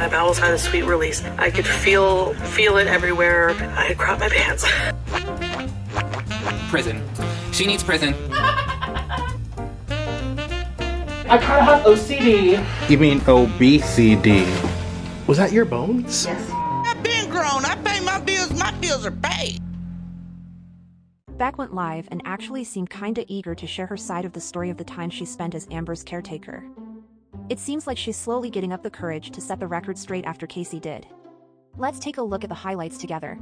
My bowels had a sweet release. I could feel it everywhere. I had crapped my pants. Prison. She needs prison. I kind of have OCD. You mean obesity? Was that your bones? Yes. I've been grown. I pay my bills. My bills are paid. Beck went live and actually seemed kinda eager to share her side of the story of the time she spent as Amber's caretaker. It seems like she's slowly getting up the courage to set the record straight after Casey did. Let's take a look at the highlights together.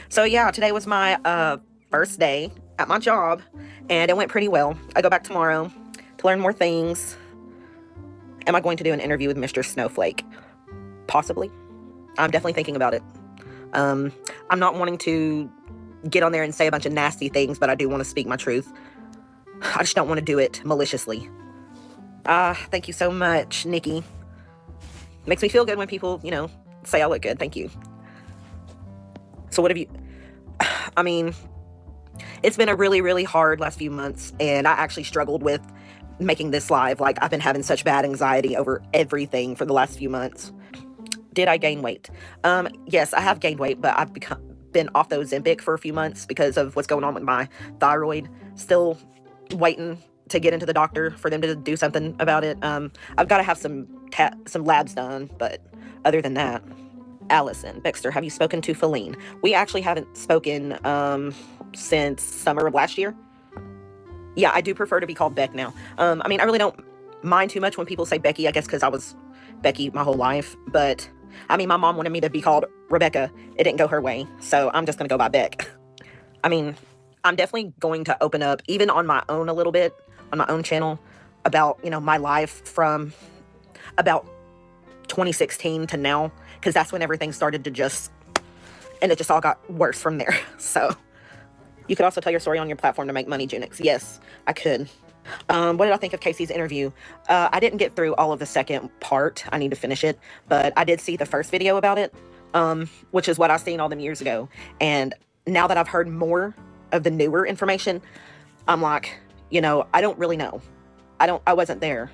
So yeah, today was my first day at my job, and it went pretty well. I go back tomorrow to learn more things. Am I going to do an interview with Mr. Snowflake? Possibly. I'm definitely thinking about it. I'm not wanting to get on there and say a bunch of nasty things, but I do want to speak my truth. I just don't want to do it maliciously. Thank you so much, Nikki. Makes me feel good when people, say I look good. Thank you. So what have you... I mean, it's been a really, really hard last few months, and I actually struggled with making this live. Like, I've been having such bad anxiety over everything for the last few months. Did I gain weight? Yes, I have gained weight, but I've been off the Ozempic for a few months because of what's going on with my thyroid. Still waiting to get into the doctor for them to do something about it. I've got to have some labs done, but other than that. Allison, Baxter, have you spoken to Feline? We actually haven't spoken since summer of last year. Yeah, I do prefer to be called Beck now. I mean, I really don't mind too much when people say Becky, I guess because I was Becky my whole life. But, I mean, my mom wanted me to be called Rebecca. It didn't go her way, so I'm just going to go by Beck. I mean, I'm definitely going to open up, even on my own a little bit, on my own channel, about, my life from about 2016 to now, because that's when everything started to and it just all got worse from there. So, you could also tell your story on your platform to make money, Junix. Yes, I could. What did I think of Casey's interview? I didn't get through all of the second part. I need to finish it. But I did see the first video about it, which is what I seen all them years ago. And now that I've heard more of the newer information, I'm like, I don't really know. I wasn't there.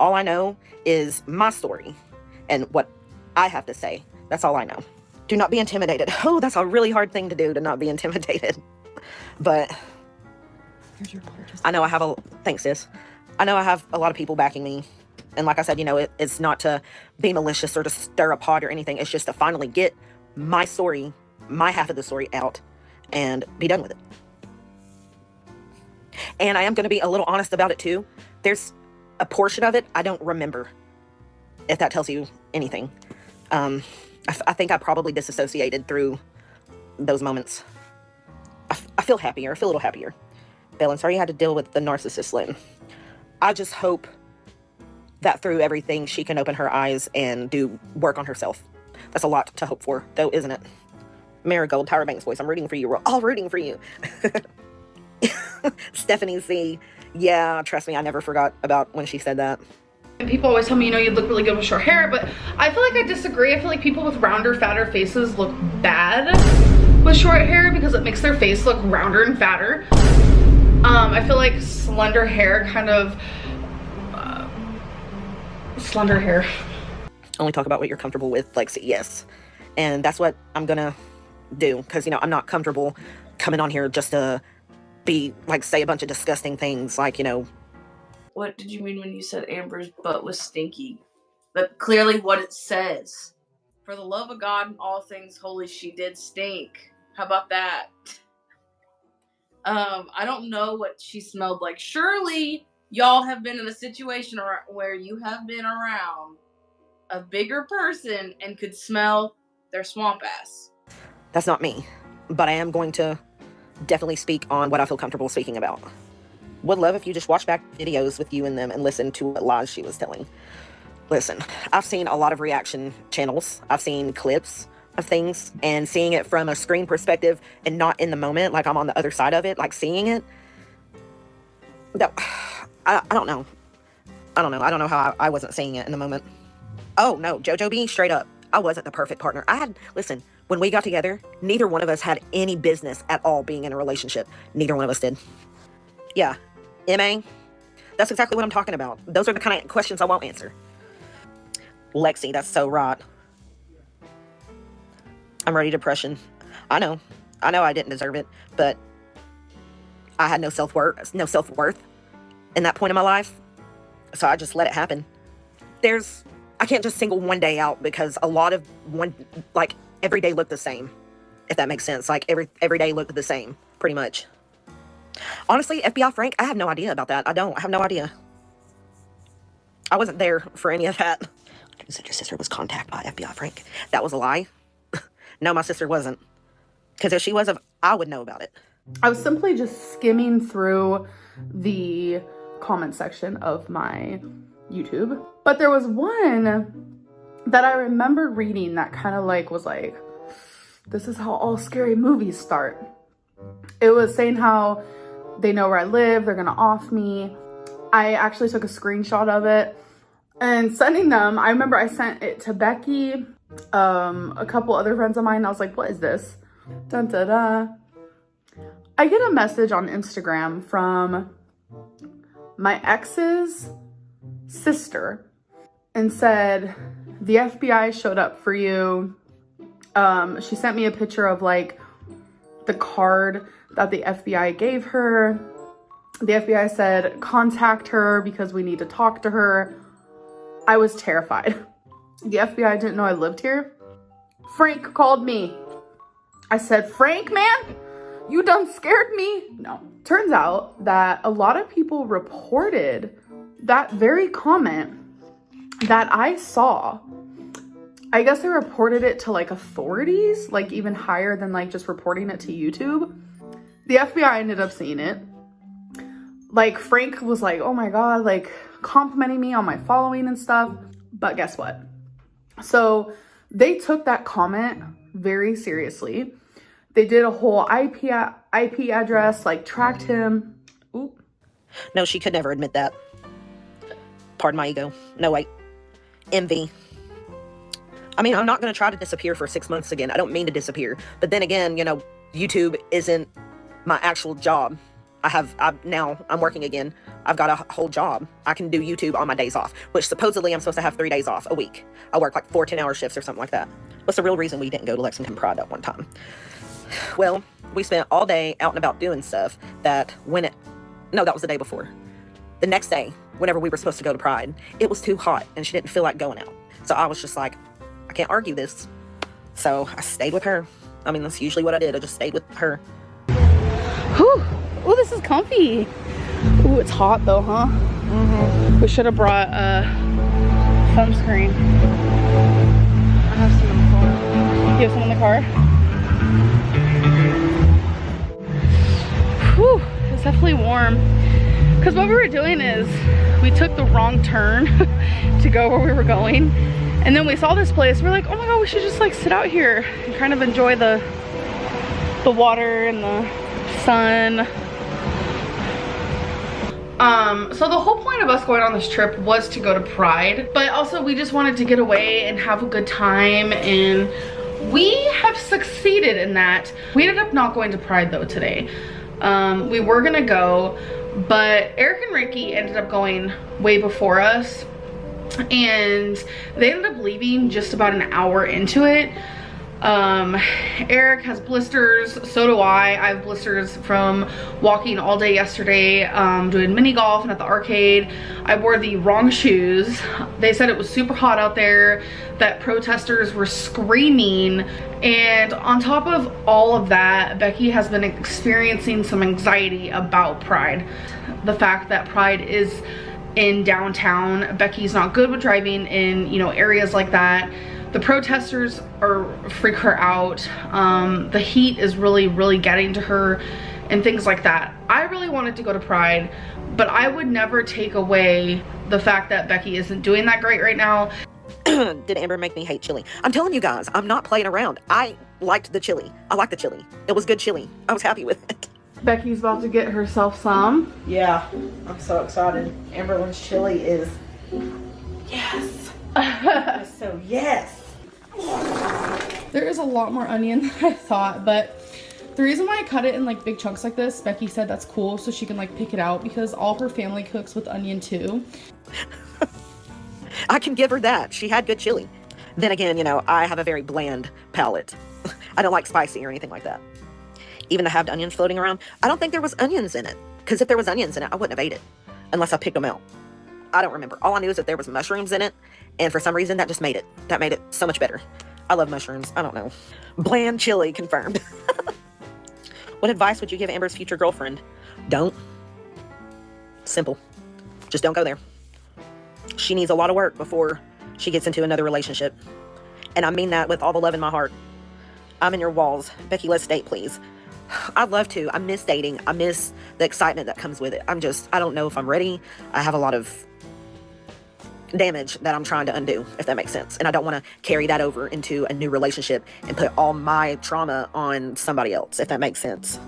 All I know is my story and what I have to say. That's all I know. Do not be intimidated. Oh, that's a really hard thing to do, to not be intimidated. But Here's your purchase. I know I have thanks, sis. I know I have a lot of people backing me. And like I said, it's not to be malicious or to stir a pot or anything. It's just to finally get my story, my half of the story out and be done with it. And I am going to be a little honest about it too. There's a portion of it I don't remember, if that tells you anything. I think I probably disassociated through those moments. I feel happier. I feel a little happier. Bellin, sorry you had to deal with the narcissist, Lynn. I just hope that through everything she can open her eyes and do work on herself. That's a lot to hope for, though, isn't it? Marigold, Tyra Banks voice, I'm rooting for you. We're all rooting for you. Stephanie C. Yeah, trust me, I never forgot about when she said that. And people always tell me, you look really good with short hair, but I feel like I disagree. I feel like people with rounder, fatter faces look bad with short hair because it makes their face look rounder and fatter. I feel like slender hair slender hair. Only talk about what you're comfortable with, like CES. And that's what I'm gonna do, because, I'm not comfortable coming on here just to be, say a bunch of disgusting things, What did you mean when you said Amber's butt was stinky? But clearly what it says. For the love of God and all things holy, she did stink. How about that? I don't know what she smelled like. Surely y'all have been in a situation where you have been around a bigger person and could smell their swamp ass. That's not me, but I am going to definitely speak on what I feel comfortable speaking about. Would love if you just watch back videos with you in them and listen to what lies she was telling. Listen, I've seen a lot of reaction channels. I've seen clips of things, and seeing it from a screen perspective and not in the moment, like I'm on the other side of it, like seeing it. No, I don't know. I don't know how I wasn't seeing it in the moment. Oh no, JoJo B, straight up, I wasn't the perfect partner. Listen, when we got together, neither one of us had any business at all being in a relationship. Neither one of us did. Yeah, MA, that's exactly what I'm talking about. Those are the kind of questions I won't answer. Lexi, that's so right. I'm ready depression. I know I didn't deserve it, but I had no self-worth in that point in my life. So I just let it happen. I can't just single one day out because a lot of every day looked the same, if that makes sense. Like every day looked the same, pretty much. Honestly, FBI Frank, I have no idea about that. I have no idea. I wasn't there for any of that. You said your sister was contacted by FBI Frank. That was a lie. No, my sister wasn't. Because if she was, I would know about it. I was simply just skimming through the comment section of my YouTube. But there was one that I remember reading that kind of was like, this is how all scary movies start. It was saying how they know where I live, they're gonna off me. I actually took a screenshot of it and sending them. I remember I sent it to Becky, a couple other friends of mine. I was like, what is this? Dun, da, da. I get a message on Instagram from my ex's sister and said, the FBI showed up for you. She sent me a picture of the card that the FBI gave her. The FBI said, contact her because we need to talk to her. I was terrified. The FBI didn't know I lived here. Frank called me. I said, Frank, man, you done scared me. No. Turns out that a lot of people reported that very comment that I saw. I guess they reported it to authorities, even higher than just reporting it to YouTube. The FBI ended up seeing it. Frank was like, oh my God, complimenting me on my following and stuff. But guess what? So they took that comment very seriously. They did a whole IP address, tracked him. Ooh. No, she could never admit that. Pardon my ego. No, wait. Envy. I mean, I'm not going to try to disappear for 6 months again. I don't mean to disappear. But then again, YouTube isn't my actual job. I'm working again. I've got a whole job. I can do YouTube on my days off, which supposedly I'm supposed to have 3 days off a week. I work 4 10-hour shifts or something like that. What's the real reason we didn't go to Lexington Pride that one time? Well, we spent all day out and about doing stuff that that was the day before. The next day, whenever we were supposed to go to Pride, it was too hot and she didn't feel like going out. So I was just like, I can't argue this. So I stayed with her. I mean, that's usually what I did. I just stayed with her. Whew. Oh, this is comfy. Ooh, it's hot though, huh? Mm-hmm. We should have brought sunscreen. I have some in the car. You have some in the car? Whew, it's definitely warm. Because what we were doing is we took the wrong turn to go where we were going. And then we saw this place. We're like, oh my God, we should just sit out here and kind of enjoy the water and the sun. So the whole point of us going on this trip was to go to Pride, but also we just wanted to get away and have a good time, and we have succeeded in that. We ended up not going to Pride though today. We were gonna go, but Eric and Ricky ended up going way before us, and they ended up leaving just about an hour into it. Eric has blisters, so do I. I have blisters from walking all day yesterday, doing mini golf and at the arcade. I wore the wrong shoes. They said it was super hot out there, that protesters were screaming, and on top of all of that, Becky has been experiencing some anxiety about Pride. The fact that Pride is in downtown. Becky's not good with driving in, areas like that. The protesters freak her out. The heat is really getting to her and things like that. I really wanted to go to Pride, but I would never take away the fact that Becky isn't doing that great right now. Did Amber make me hate chili? I'm telling you guys, I'm not playing around. I liked the chili. I liked the chili. It was good chili. I was happy with it. Becky's about to get herself some. Yeah, I'm so excited. Amberlynn's chili is, yes. So yes. There is a lot more onion than I thought, but the reason why I cut it in big chunks like this, Becky said that's cool so she can pick it out, because all her family cooks with onion too. I can give her that. She had good chili. Then again, you know, I have a very bland palate. I don't like spicy or anything like that. Even the halved onions floating around, I don't think there was onions in it. Because if there was onions in it, I wouldn't have ate it. Unless I picked them out. I don't remember. All I knew is that there was mushrooms in it. And for some reason, that just made it. That made it so much better. I love mushrooms. I don't know. Bland chili confirmed. What advice would you give Amber's future girlfriend? Don't. Simple. Just don't go there. She needs a lot of work before she gets into another relationship. And I mean that with all the love in my heart. I'm in your walls. Becky, let's date, please. I'd love to. I miss dating. I miss the excitement that comes with it. I don't know if I'm ready. I have a lot of damage that I'm trying to undo, if that makes sense. And I don't want to carry that over into a new relationship and put all my trauma on somebody else, if that makes sense.